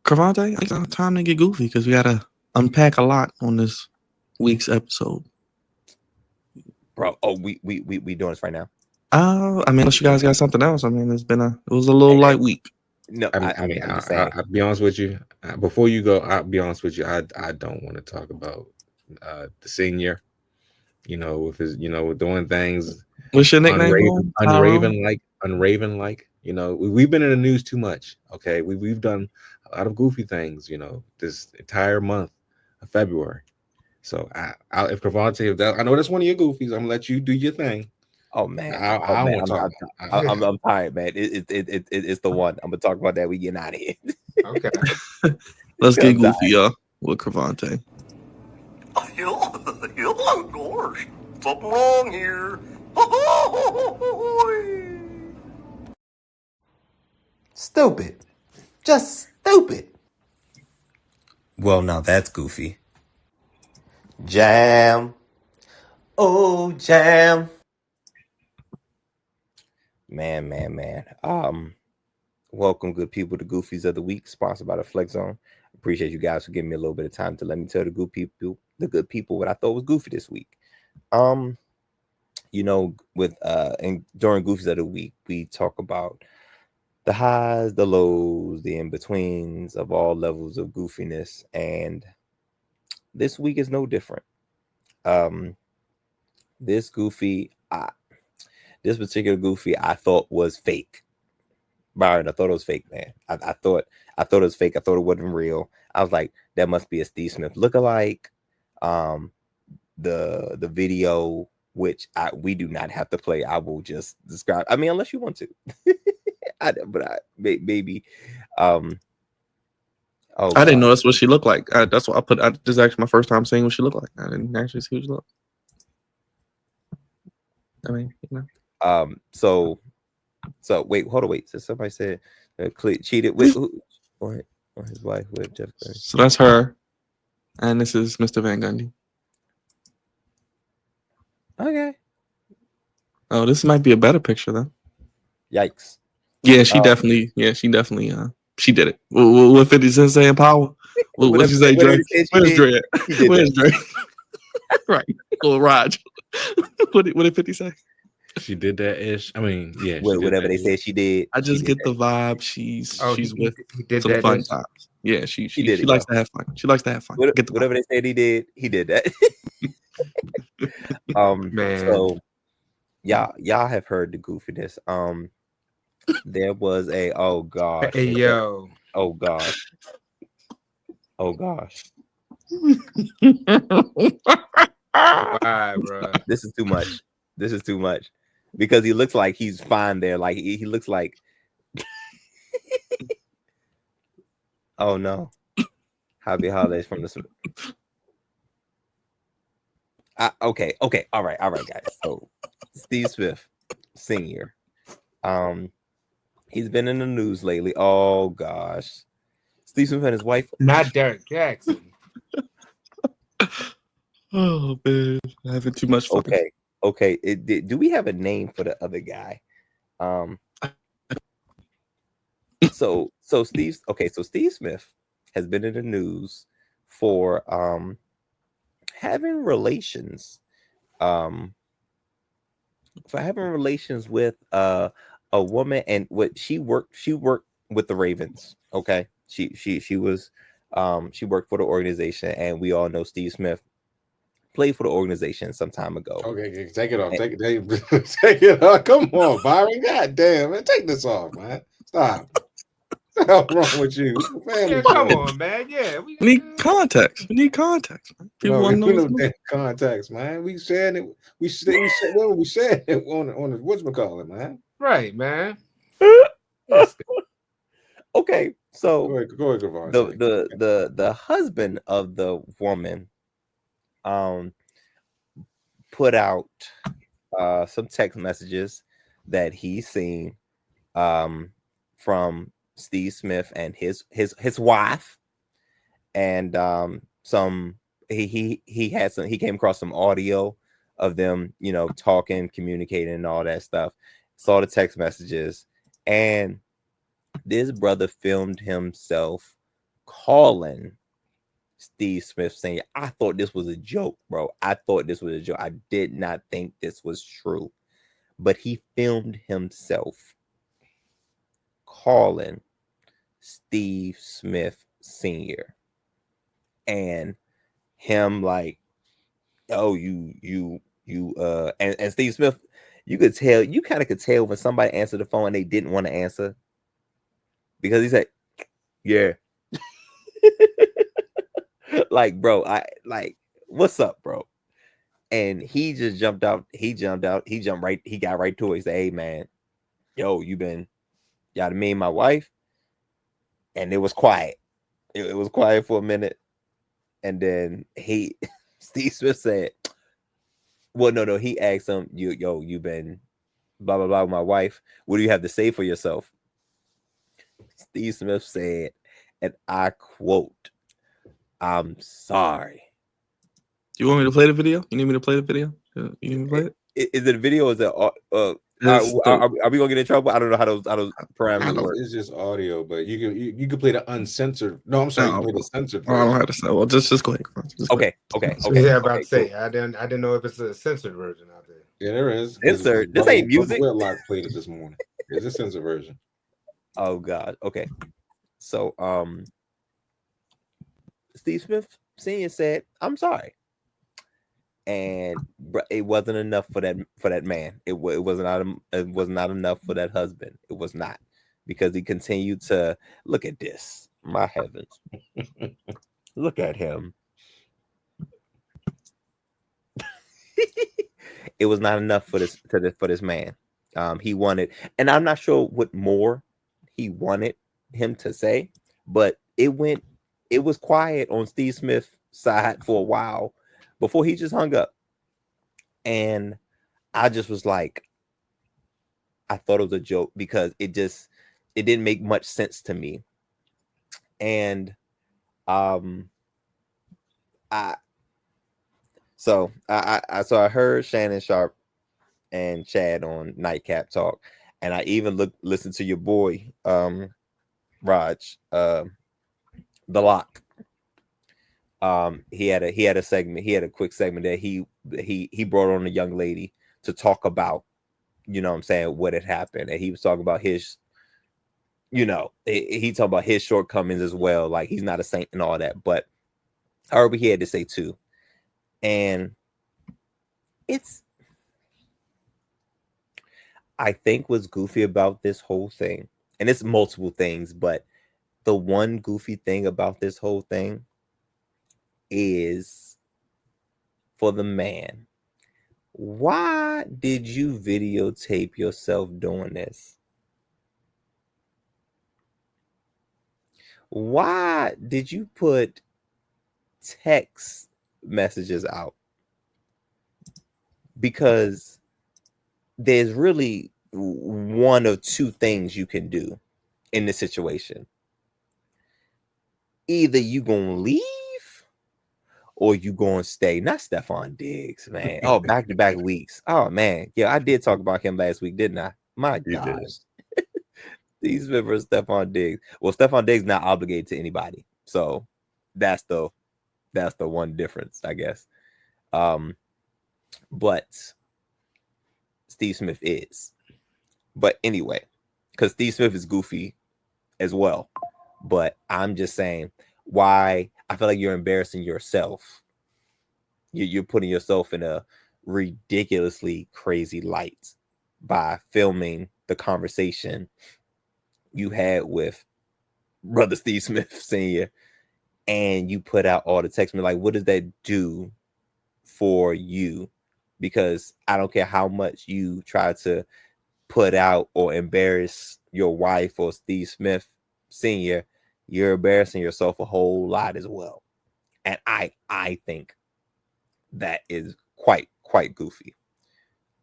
Cravante, it's time to get goofy because we gotta unpack a lot on this week's episode. Bro. Oh, we doing this right now. I mean, unless you guys got something else. I mean, it was a little light week. No, I'm just saying. I'll be honest with you. Before you go, I'll be honest with you. I don't want to talk about the senior. With his, with doing things. What's your nickname? Unraven like. We've been in the news too much. Okay, we've done a lot of goofy things. This entire month of February. So if Cravante, I know that's one of your goofies. I'm gonna let you do your thing. Oh man, I'm tired, man. It's the one. I'm gonna talk about that. We getting out of here. Okay, let's get goofy, y'all, with Cravante. Of course, something wrong here. Stupid, just stupid. Well, now that's goofy. Jam, oh jam. Man. Welcome, good people, to Goofies of the Week, sponsored by the Flex Zone. Appreciate you guys for giving me a little bit of time to let me tell the good people what I thought was goofy this week. With and during Goofies of the Week, we talk about the highs, the lows, the in-betweens of all levels of goofiness, and this week is no different. This particular goofy I thought was fake. Byron, I thought it was fake, man. I thought it was fake. I thought it wasn't real. I was like, that must be a Steve Smith lookalike. The video, which we do not have to play, I will just describe. I mean, unless you want to. Maybe. I didn't know that's what she looked like. That's what I put. This is actually my first time seeing what she looked like. I didn't actually see what she looked. I mean, So wait, hold on, wait. So somebody said cheated with who? Or his wife with Jeff Curry. So that's her, and this is Mr. Van Gundy. Okay. Oh, this might be a better picture then. Yikes. Yeah, she definitely. She did it. What 50 Cent saying power? What you say, Dre? Where's Dre? Where's Dre? Right, little Raj. What did 50 say? She did that ish. I mean, yeah. Whatever they said she did. I just get the vibe. She's with some fun times. Yeah, she likes to have fun. She likes to have fun. Whatever they said he did that. Man. So y'all have heard the goofiness. There was a oh gosh. Hey yo. Oh gosh. Oh gosh. Why, bro? This is too much. Because he looks like he's fine there. Like he looks like. Oh no. Happy holidays from the. Okay. All right, guys. So Steve Smith, Senior. He's been in the news lately. Oh gosh. Steve Smith and his wife. Not Derek Jackson. Oh man, I'm having too much fun. Okay. Do we have a name for the other guy? So Steve Smith has been in the news for having relations with a woman, and what she worked with the Ravens. Okay, she was she worked for the organization, and we all know Steve Smith played for the organization some time ago. Okay, take it off. Take it off. Come on, Byron. God damn, man. Take this off, man. Stop. What's the hell wrong with you? Yeah, come on, man. Yeah, we need context. We need context. People want to know that context, man. We said it. We said it on the whatchamacallit, man. Right, man. Okay, so go ahead, the husband of the woman put out some text messages that he's seen from Steve Smith and his wife, and he came across some audio of them, talking, communicating, and all that stuff. Saw the text messages, and this brother filmed himself calling Steve Smith saying, I thought this was a joke, bro. I thought this was a joke. I did not think this was true. But he filmed himself calling Steve Smith Sr. and him like, oh, and Steve Smith, you kind of could tell when somebody answered the phone and they didn't want to answer because he said, yeah. Like, bro, what's up, bro? And he just jumped out. He got right to it. He said, hey, man, yo, y'all me and my wife. And it was quiet. It was quiet for a minute. And then Steve Smith said, well, no, he asked him, you been blah, blah, blah with my wife. What do you have to say for yourself? Steve Smith said, and I quote, I'm sorry. You want me to play the video? You need me to play the video? You need me to play it? Is it a video? Or is it are we gonna get in trouble? I don't know how those parameters work. It's just audio, but you can play the uncensored. No, I'm sorry, you can play the censored. I don't know how to say. Well, just go ahead. Okay. Yeah, about to say I didn't know if it's a censored version out there. Yeah, there is. Censored. This ain't music. Whitlock played it this morning. There's a censored version. Oh God. Okay. So Steve Smith Sr. said, I'm sorry. And it wasn't enough for that man. It was not enough for that husband. It was not, because he continued to look at this. My heavens, look at him. It was not enough for this man. He wanted, and I'm not sure what more he wanted him to say, but it was quiet on Steve Smith's side for a while before he just hung up. And I just was like, I thought it was a joke because it didn't make much sense to me. And I heard Shannon Sharp and Chad on Nightcap Talk, and I even listened to your boy Raj, The Lock. He had a segment. He had a quick segment that he brought on a young lady to talk about, you know what I'm saying, what had happened. And he was talking about his, he talked about his shortcomings as well. Like, he's not a saint and all that, but I heard what he had to say too. And I think what's goofy about this whole thing, and it's multiple things, but the one goofy thing about this whole thing is for the man. Why did you videotape yourself doing this? Why did you put text messages out? Because there's really one of two things you can do in this situation. Either you gonna leave or you gonna stay. Not Stephon Diggs, man. Oh, back-to-back weeks. Oh man, yeah, I did talk about him last week, didn't I? My God, these members, Stephon Diggs. Well, Stephon Diggs not obligated to anybody, so that's the one difference, I guess. But Steve Smith is. But anyway, because Steve Smith is goofy as well. But I'm just saying, why I feel like you're embarrassing yourself. You're putting yourself in a ridiculously crazy light by filming the conversation you had with brother Steve Smith Sr. and you put out all the text. Like, what does that do for you? Because I don't care how much you try to put out or embarrass your wife or Steve Smith Sr., you're embarrassing yourself a whole lot as well. And I think that is quite goofy.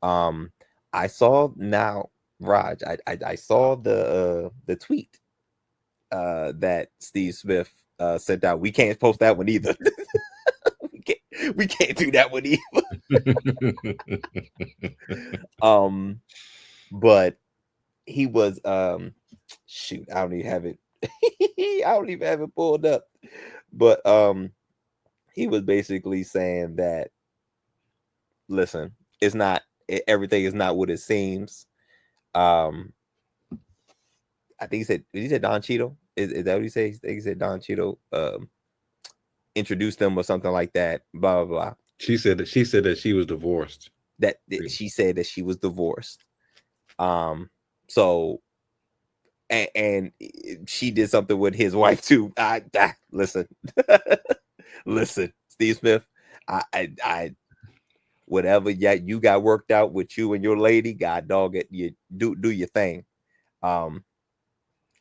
I saw now, Raj, I saw the tweet that Steve Smith sent out. We can't post that one either. we can't do that one either. But he was shoot, I don't even have it I don't even have it pulled up. But he was basically saying that, listen, it's not everything is not what it seems. I think he said, did he say Don Cheadle? Is that what he said? I think he said Don Cheadle introduced them or something like that. Blah blah blah. She said that she was divorced. That she said that she was divorced. So and she did something with his wife too. Listen, listen, Steve Smith. I whatever you got worked out with you and your lady, God dog it, you do your thing. I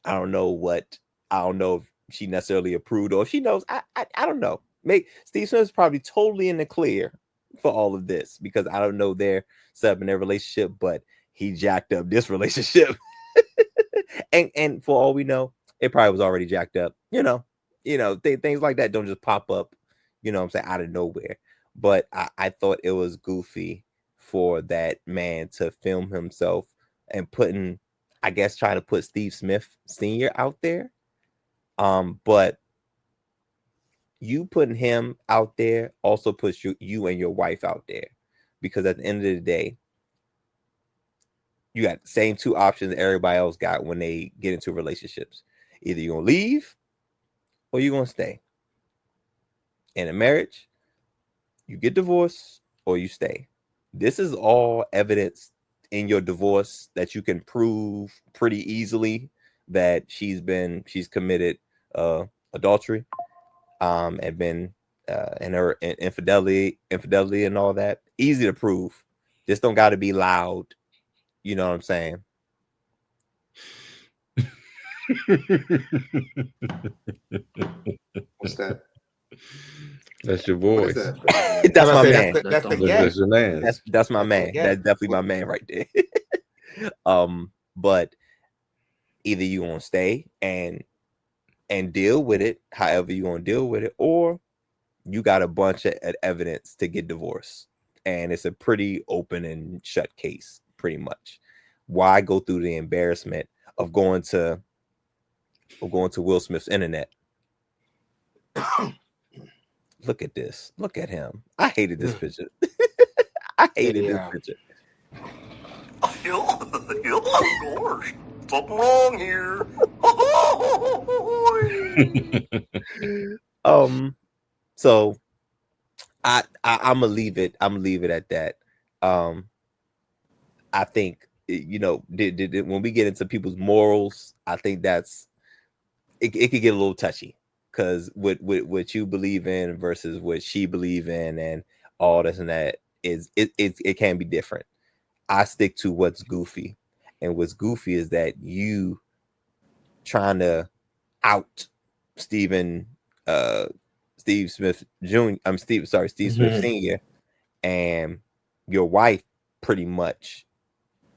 don't know if she necessarily approved or if she knows. I don't know. Steve Smith is probably totally in the clear for all of this because I don't know their set up in their relationship, but he jacked up this relationship. and for all we know, it probably was already jacked up. Things like that don't just pop up, what I'm saying, out of nowhere. But I thought it was goofy for that man to film himself and trying to put Steve Smith Sr. out there. But you putting him out there also puts you and your wife out there, because at the end of the day, you got the same two options everybody else got when they get into relationships. Either you're going to leave or you're going to stay. In a marriage, you get divorced or you stay. This is all evidence in your divorce that you can prove pretty easily that she's committed adultery, and been in her infidelity and all that. Easy to prove. This don't got to be loud. You know what I'm saying? What's that? That's your voice. That? That's my man. That's the gang. That's your man. That's my man. That's definitely my man right there. But either you gonna stay and deal with it, however you gonna deal with it, or you got a bunch of evidence to get divorced, and it's a pretty open and shut case, pretty much. Why go through the embarrassment of going to Will Smith's internet? Look at this. Look at him. I hated this picture. I hated this picture. Yeah, of course. Something wrong here. So I'm gonna leave it. I'm gonna leave it at that. I think when we get into people's morals, I think that's it could get a little touchy, because what you believe in versus what she believe in and all this and that it can be different. I stick to what's goofy, and what's goofy is that you trying to out Steve Smith Jr. Steve Smith Sr. and your wife, pretty much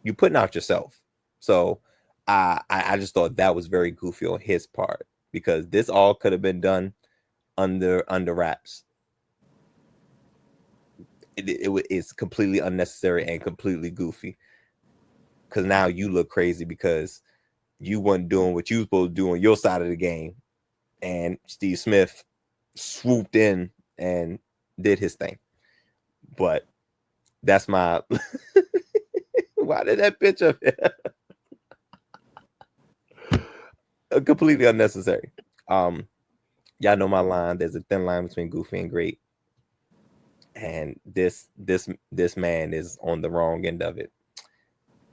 you putting out yourself. So I just thought that was very goofy on his part, because this all could have been done under wraps. It's completely unnecessary and completely goofy, because now you look crazy because you weren't doing what you were supposed to do on your side of the game, and Steve Smith swooped in and did his thing. But that's my why did that picture completely unnecessary. Y'all know my line. There's a thin line between goofy and great, and this man is on the wrong end of it.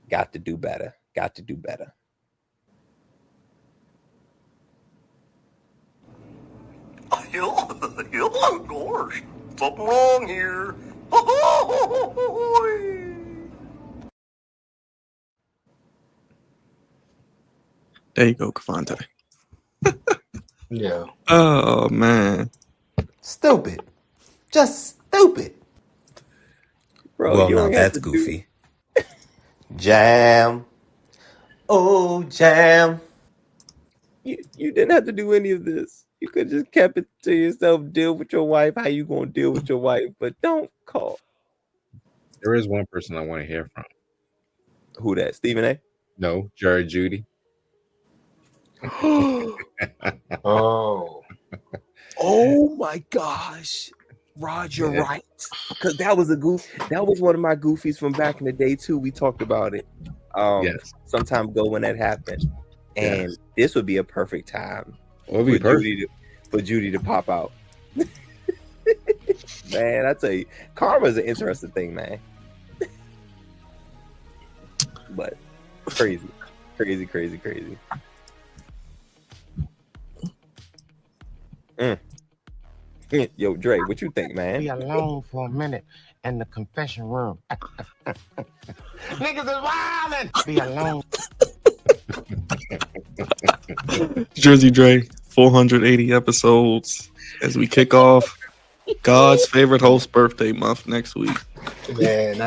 Got to do better. Got to do better. Yeah, of course. Something wrong here. There you go, Cavante. Yeah. Oh man. Stupid. Just stupid. Bro, Well, you now don't have that's to goofy. Jam. Oh, Jam. You didn't have to do any of this. You could just kept it to yourself. Deal with your wife. How you gonna deal with your wife? But don't call. There is one person I want to hear from. Who that? Stephen A? No, Jared Judy. Oh, Oh my gosh, Roger, Yeah. right? Because that was that was one of my goofies from back in the day too. We talked about it Yes. some time ago when that happened, and Yes. this would be a perfect time Well, it'd be perfect. for Judy to pop out. Man, I tell you, karma is an interesting thing, man. But crazy. Yo, Dre, what you think, man? Be alone for a minute in the confession room. Niggas is wildin'. Be alone. Jersey Dre, 480 episodes as we kick off God's favorite host birthday month next week. man,